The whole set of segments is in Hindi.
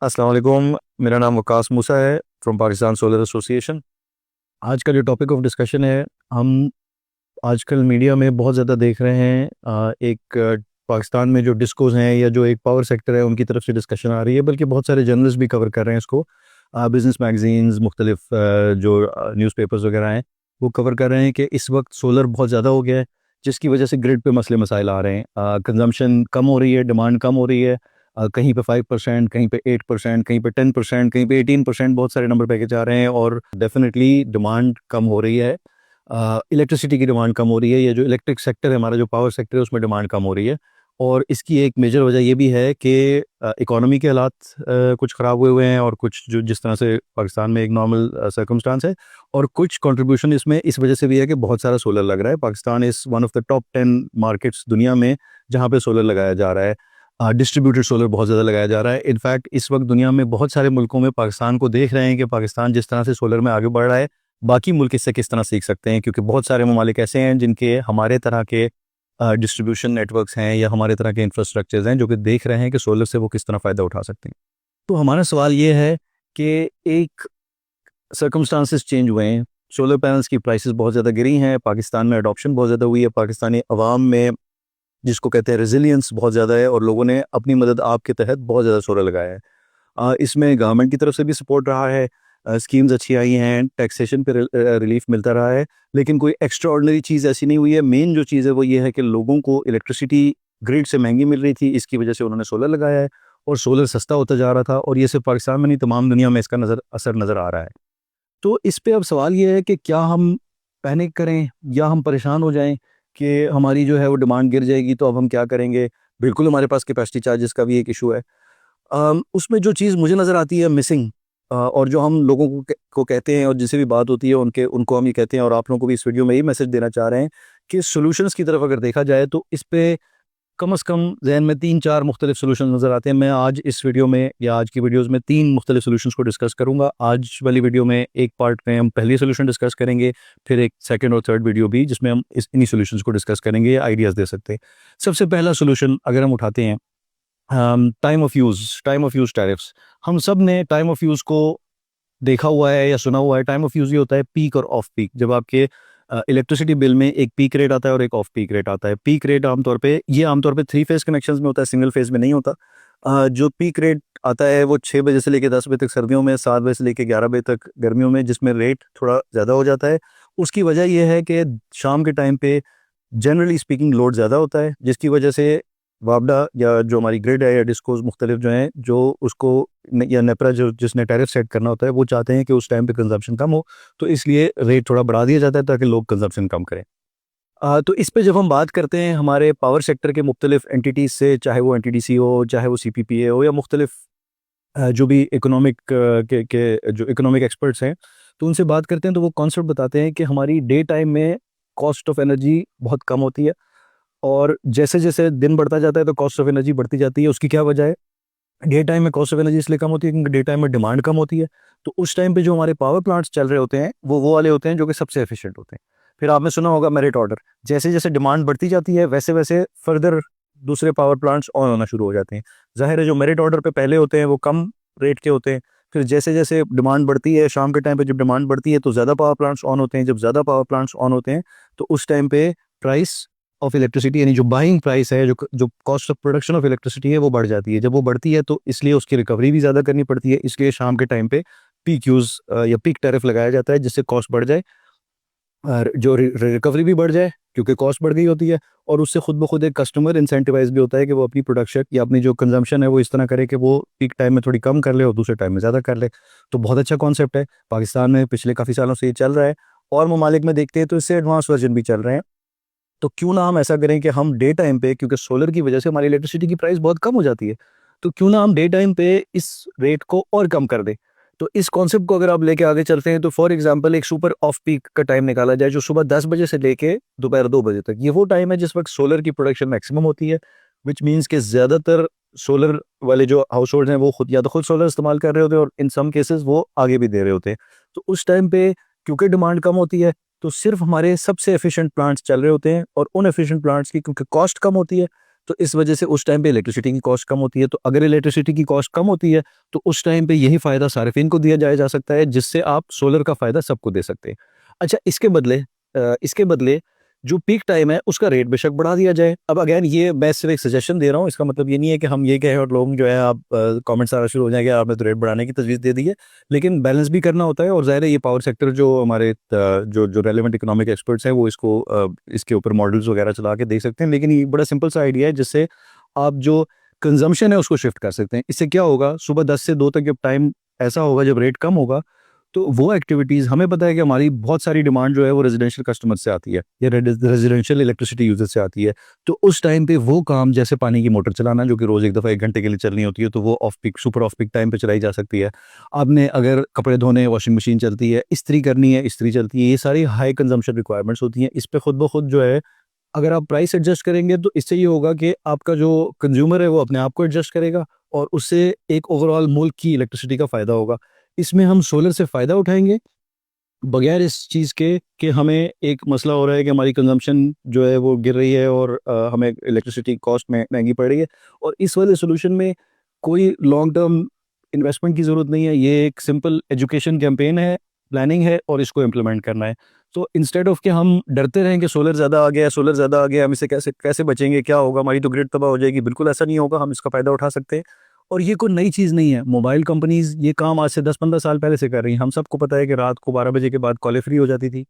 अस्सलाम वालेकुम। मेरा नाम वकास मूसा है फ्रॉम पाकिस्तान सोलर एसोसिएशन। आज का जो टॉपिक ऑफ डिस्कशन है, हम आजकल मीडिया में बहुत ज़्यादा देख रहे हैं। पाकिस्तान में जो डिस्कोज़ हैं या जो एक पावर सेक्टर है उनकी तरफ से डिस्कशन आ रही है, बल्कि बहुत सारे जर्नलिस्ट भी कवर कर रहे हैं इसको। बिज़नेस मैगज़ीन्स, मुख्तलिफ जो न्यूज़पेपर्स वगैरह हैं वो कवर कर रहे हैं कि इस वक्त सोलर बहुत ज़्यादा हो गया है, जिसकी वजह से ग्रिड पे मसले मसाइल आ रहे हैं। कंजम्पशन कम हो रही है, डिमांड कम हो रही है। कहीं पे 5%, कहीं पे 8%, कहीं पे 10%, कहीं पे 18%, बहुत सारे नंबर पैकेज आ रहे हैं और डेफिनेटली डिमांड कम हो रही है। इलेक्ट्रिसिटी की डिमांड कम हो रही है। ये जो इलेक्ट्रिक सेक्टर है, हमारा जो पावर सेक्टर है, उसमें डिमांड कम हो रही है। और इसकी एक मेजर वजह ये भी है कि इकोनॉमी के हालात कुछ ख़राब हुए हुए हैं, और कुछ जो जिस तरह से पाकिस्तान में एक नॉर्मल सर्कमस्टांस है, और कुछ कंट्रीब्यूशन इसमें इस वजह से भी है कि बहुत सारा सोलर लग रहा है। Pakistan is one of the top 10 markets दुनिया में जहाँ पे सोलर लगाया जा रहा है। डिस्ट्रीब्यूटेड सोलर बहुत ज़्यादा लगाया जा रहा है। इनफैक्ट इस वक्त दुनिया में बहुत सारे मुल्कों में पाकिस्तान को देख रहे हैं कि पाकिस्तान जिस तरह से सोलर में आगे बढ़ रहा है, बाकी मुल्क इससे किस तरह सीख सकते हैं, क्योंकि बहुत सारे ममालिक ऐसे हैं जिनके हमारे तरह के डिस्ट्रीब्यूशन नेटवर्क्स हैं या हमारे तरह के इंफ्रास्ट्रक्चर्स हैं, जो कि देख रहे हैं कि सोलर से वो किस तरह फ़ायदा उठा सकते हैं। तो हमारा सवाल ये है कि एक सर्कमस्टांसेस चेंज हुए हैं, सोलर पैनल्स की प्राइसेस बहुत ज़्यादा गिरी हैं, पाकिस्तान में अडॉप्शन बहुत ज़्यादा हुई है, पाकिस्तानी अवाम में जिसको कहते हैं रेजिलियंस बहुत ज़्यादा है, और लोगों ने अपनी मदद आप के तहत बहुत ज़्यादा सोलर लगाया है। इसमें गवर्नमेंट की तरफ से भी सपोर्ट रहा है। स्कीम्स अच्छी आई हैं, टैक्सेशन पे रिलीफ मिलता रहा है, लेकिन कोई एक्स्ट्रा ऑर्डिनरी चीज़ ऐसी नहीं हुई है। मेन जो चीज़ है वो ये है कि लोगों को इलेक्ट्रिसिटी ग्रिड से महंगी मिल रही थी, इसकी वजह से उन्होंने सोलर लगाया है, और सोलर सस्ता होता जा रहा था, और ये सिर्फ पाकिस्तान में नहीं, तमाम दुनिया में इसका असर नज़र आ रहा है। तो इस पे अब सवाल ये है कि क्या हम पैनिक करें या हम परेशान हो जाएं कि हमारी जो है वो डिमांड गिर जाएगी, तो अब हम क्या करेंगे। बिल्कुल हमारे पास कैपेसिटी चार्जेस का भी एक इशू है। उसमें जो चीज़ मुझे नज़र आती है मिसिंग, और जो हम लोगों को कहते हैं और जिनसे भी बात होती है उनको हम ये कहते हैं, और आप लोगों को भी इस वीडियो में यही मैसेज देना चाह रहे हैं कि सॉल्यूशंस की तरफ अगर देखा जाए तो इस पे कम से कम ज़हन में 3-4 मुख्तलिफ सॉल्यूशन नज़र आते हैं। मैं आज इस वीडियो में या आज की वीडियोज़ में 3 मुख्तलिफ सॉल्यूशंस को डिस्कस करूँगा। आज वाली वीडियो में एक पार्ट में हम पहली सॉल्यूशन डिस्कस करेंगे, फिर एक सेकंड और थर्ड वीडियो भी जिसमें हम इन्हीं सॉल्यूशंस को डिस्कस करेंगे, आइडियाज़ दे सकते हैं। सबसे पहला सॉल्यूशन अगर हम उठाते हैं, टाइम ऑफ यूज़ टैरिफ्स। हम सब ने टाइम ऑफ यूज़ को देखा हुआ है या सुना हुआ है। टाइम ऑफ यूज़ ये होता है पीक और ऑफ पीक। जब आपके इलेक्ट्रिसिटी बिल में एक पीक रेट आता है और एक ऑफ पीक रेट आता है। पीक रेट आमतौर पे 3 फेज़ कनेक्शंस में होता है, सिंगल फेज़ में नहीं होता। जो पीक रेट आता है वो 6 बजे से लेकर 10 बजे तक सर्दियों में, 7 बजे से लेकर 11 बजे तक गर्मियों में, जिसमें रेट थोड़ा ज़्यादा हो जाता है। उसकी वजह ये है कि शाम के टाइम पे जनरली स्पीकिंग लोड ज़्यादा होता है, जिसकी वजह से वापडा या जो हमारी ग्रिड है या डिस्कोज मुख्तलिफ जो हैं, जो उसको या नेपरा जो जिसने टैरिफ सेट करना होता है, वो चाहते हैं कि उस टाइम पे कंजम्पशन कम हो, तो इसलिए रेट थोड़ा बढ़ा दिया जाता है ताकि लोग कंजम्पशन कम करें। तो इस पे जब हम बात करते हैं हमारे पावर सेक्टर के मुख्तलिफ एंटिटीज़ से, चाहे वो एनटीडीसी हो, चाहे वो सीपीपीए हो, या मुख्तलिफ जो भी जो इकोनॉमिक एक्सपर्ट्स हैं, तो उनसे बात करते हैं तो वो कॉन्सेप्ट बताते हैं कि हमारी डे टाइम में कॉस्ट ऑफ एनर्जी बहुत कम होती है, और जैसे-जैसे दिन बढ़ता जाता है तो कॉस्ट ऑफ एनर्जी बढ़ती जाती है। उसकी क्या वजह है? डे टाइम में कॉस्ट ऑफ एनर्जी इसलिए कम होती है क्योंकि डे टाइम में डिमांड कम होती है। तो उस टाइम पे जो हमारे पावर प्लांट्स चल रहे होते हैं, वो वाले होते हैं जो कि सबसे एफिशिएंट होते हैं। फिर आपने सुना होगा मेरिट ऑर्डर। जैसे-जैसे डिमांड बढ़ती जाती है, वैसे-वैसे फर्दर दूसरे पावर प्लांट्स ऑन होना शुरू हो जाते हैं। ज़ाहिर है जो मेरिट ऑर्डर पे पहले होते हैं वो कम रेट के होते हैं। फिर जैसे-जैसे डिमांड बढ़ती है, शाम के टाइम पे जब डिमांड बढ़ती है तो ज़्यादा पावर प्लांट्स ऑन होते हैं। जब ज़्यादा पावर प्लांट्स ऑन होते हैं तो उस टाइम पे प्राइस ऑफ इलेक्ट्रिसिटी, यानी जो बाइंग प्राइस है, जो cost of production of electricity है, वो बढ़ जाती है। जब वो बढ़ती है तो इसलिए उसकी रिकवरी भी ज़्यादा करनी पड़ती है। इसलिए शाम के टाइम पे पीक यूज़ या पीक टैरिफ लगाया जाता है, जिससे कॉस्ट बढ़ जाए और जो रिकवरी भी बढ़ जाए, क्योंकि कॉस्ट बढ़ गई होती है। और उससे खुद ब खुद एक कस्टमर इंसेंटिवाइज भी होता है कि वो अपनी प्रोडक्शन या अपनी जो कंजम्पशन है वो इस तरह करे कि वो पीक टाइम में थोड़ी कम कर ले और दूसरे टाइम में ज़्यादा कर ले। तो बहुत अच्छा कॉन्सेप्ट है, पाकिस्तान में पिछले काफ़ी सालों से ये चल रहा है, और ममालिक में देखते हैं तो इससे एडवांस वर्जन भी चल रहे हैं। तो क्यों ना हम ऐसा करें कि हम डे टाइम पे, क्योंकि सोलर की वजह से हमारी इलेक्ट्रिसिटी की प्राइस बहुत कम हो जाती है, तो क्यों ना हम डे टाइम पे इस रेट को और कम कर दें। तो इस कॉन्सेप्ट को अगर आप लेके आगे चलते हैं तो फॉर एग्जांपल एक सुपर ऑफ पीक का टाइम निकाला जाए, जो सुबह 10 बजे से लेके दोपहर 2 बजे तक। ये वो टाइम है जिस वक्त सोलर की प्रोडक्शन मैक्सिमम होती है, विच मीन्स के ज़्यादातर सोलर वाले जो हाउस होल्ड हैं वो खुद या तो खुद सोलर इस्तेमाल कर रहे होते हैं, और इन सम केसेस वो आगे भी दे रहे होते हैं। तो उस टाइम पे क्योंकि डिमांड कम होती है, तो सिर्फ हमारे सबसे एफिशिएंट प्लांट्स चल रहे होते हैं, और उन एफिशिएंट प्लांट्स की क्योंकि कॉस्ट कम होती है, तो इस वजह से उस टाइम पे इलेक्ट्रिसिटी की कॉस्ट कम होती है। तो अगर इलेक्ट्रिसिटी की कॉस्ट कम होती है तो उस टाइम पे यही फ़ायदा सार्फिन को दिया जाया जा सकता है, जिससे आप सोलर का फ़ायदा सबको दे सकते हैं। अच्छा, इसके बदले जो पीक टाइम है उसका रेट बेशक बढ़ा दिया जाए। अब अगेन ये मैं सिर्फ एक सजेशन दे रहा हूँ, इसका मतलब ये नहीं है कि हम ये कहें और लोग जो है आप कमेंट्स आना शुरू हो जाएंगे आपने तो रेट बढ़ाने की तजवीज़ दे दी है। लेकिन बैलेंस भी करना होता है और ज़ाहिर है ये पावर सेक्टर जो हमारे जो रेलेवेंट इकोनॉमिक एक्सपर्ट्स हैं वो इसको इसके ऊपर मॉडल्स वगैरह चला के देख सकते हैं। लेकिन ये बड़ा सिंपल सा आइडिया है जिससे आप जो कंजम्पशन है उसको शिफ्ट कर सकते हैं। इससे क्या होगा, सुबह 10 से 2 तक जब टाइम ऐसा होगा जब रेट कम होगा, तो वो एक्टिविटीज़ हमें पता है कि हमारी बहुत सारी डिमांड जो है वो रेजिडेंशियल कस्टमर से आती है या रेजिडेंशियल इलेक्ट्रिसिटी यूजर से आती है। तो उस टाइम पे वो काम जैसे पानी की मोटर चलाना जो कि रोज़ एक दफ़ा 1 घंटे के लिए चलनी होती है, तो वो off peak super off peak time पे चलाई जा सकती है। आपने अगर कपड़े धोने वॉशिंग मशीन चलती है, इस्त्री करनी है इस्त्री चलती है, ये सारी हाई कंजम्पशन रिक्वायरमेंट्स होती हैं। इस पे खुद ब खुद जो है अगर आप प्राइस एडजस्ट करेंगे तो इससे ये होगा कि आपका जो कंज्यूमर है वो अपने आप को एडजस्ट करेगा और उससे एक ओवरऑल मुल्क की इलेक्ट्रिसिटी का फ़ायदा होगा। इसमें हम सोलर से फ़ायदा उठाएँगे बगैर इस चीज़ के कि हमें एक मसला हो रहा है कि हमारी कंजम्पशन जो है वो गिर रही है और हमें इलेक्ट्रिसिटी कॉस्ट में महंगी पड़ रही है। और इस वाले सोल्यूशन में कोई लॉन्ग टर्म इन्वेस्टमेंट की ज़रूरत नहीं है। ये एक सिंपल एजुकेशन कैंपेन है, प्लानिंग है और इसको इम्प्लीमेंट करना है। तो इंस्टेड ऑफ कि हम डरते रहें कि सोलर ज़्यादा आ गया, सोलर ज़्यादा आ गया, हम इससे कैसे कैसे बचेंगे, क्या होगा, हमारी तो ग्रिड तबाह हो जाएगी। बिल्कुल ऐसा नहीं होगा, हम इसका फ़ायदा उठा सकते हैं। और ये कोई नई चीज़ नहीं है, मोबाइल कंपनीज़ ये काम आज से 10-15 साल पहले से कर रही हैं। हम सबको पता है कि रात को 12 बजे के बाद कॉलें फ्री हो जाती थी।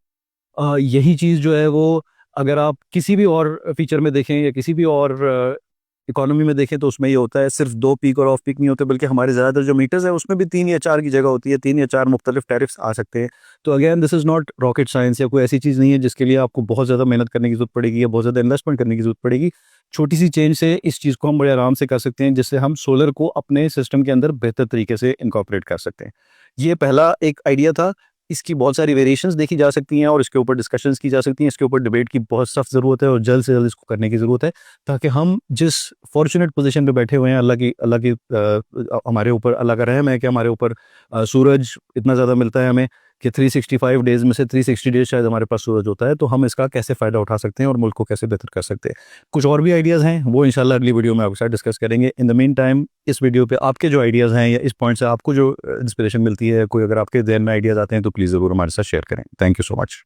यही चीज़ जो है वो अगर आप किसी भी और फीचर में देखें या किसी भी और इकोनॉमी में देखें तो उसमें ये होता है, सिर्फ 2 पीक और ऑफ पीक नहीं होते बल्कि हमारे ज़्यादातर जो मीटर्स हैं उसमें भी 3 या 4 की जगह होती है, 3 या 4 मुख्तलिफ टैरिफ्स आ सकते हैं। तो again this is not rocket science या कोई ऐसी चीज़ नहीं है जिसके लिए आपको बहुत ज़्यादा मेहनत करने की ज़रूरत पड़ेगी या बहुत ज़्यादा इन्वेस्टमेंट करने की ज़रूरत पड़ेगी। छोटी-सी चेंज से इस चीज़ को हम बड़े आराम से कर सकते हैं, जिससे हम सोलर को अपने सिस्टम के अंदर बेहतर तरीके से इनकॉर्पोरेट कर सकते हैं। ये पहला एक आइडिया था। इसकी बहुत सारी वेरिएशंस देखी जा सकती हैं और इसके ऊपर डिस्कशंस की जा सकती हैं। इसके ऊपर डिबेट की बहुत सख्त ज़रूरत है और जल्द से जल्द इसको करने की ज़रूरत है, ताकि हम जिस फॉर्च्यूनेट पोज़ीशन पे बैठे हुए हैं, अल्लाह की हमारे ऊपर अल्लाह का रहम है कि हमारे ऊपर सूरज इतना ज़्यादा मिलता है हमें कि 365 डेज़ में से 360 डेज़ शायद हमारे पास सूरज होता है। तो हम इसका कैसे फ़ायदा उठा सकते हैं और मुल्क को कैसे बेहतर कर सकते हैं। कुछ और भी आइडियाज़ हैं, वो इंशाल्लाह अगली वीडियो में आपके साथ डिस्कस करेंगे। इन द मीन टाइम इस वीडियो पे आपके जो आइडियाज़ हैं या इस पॉइंट से आपको जो इंस्पिरेशन मिलती है, कोई अगर आपके ज़हन में आइडियाज़ आते हैं तो प्लीज़ ज़रूर हमारे साथ शेयर करें। Thank you so much.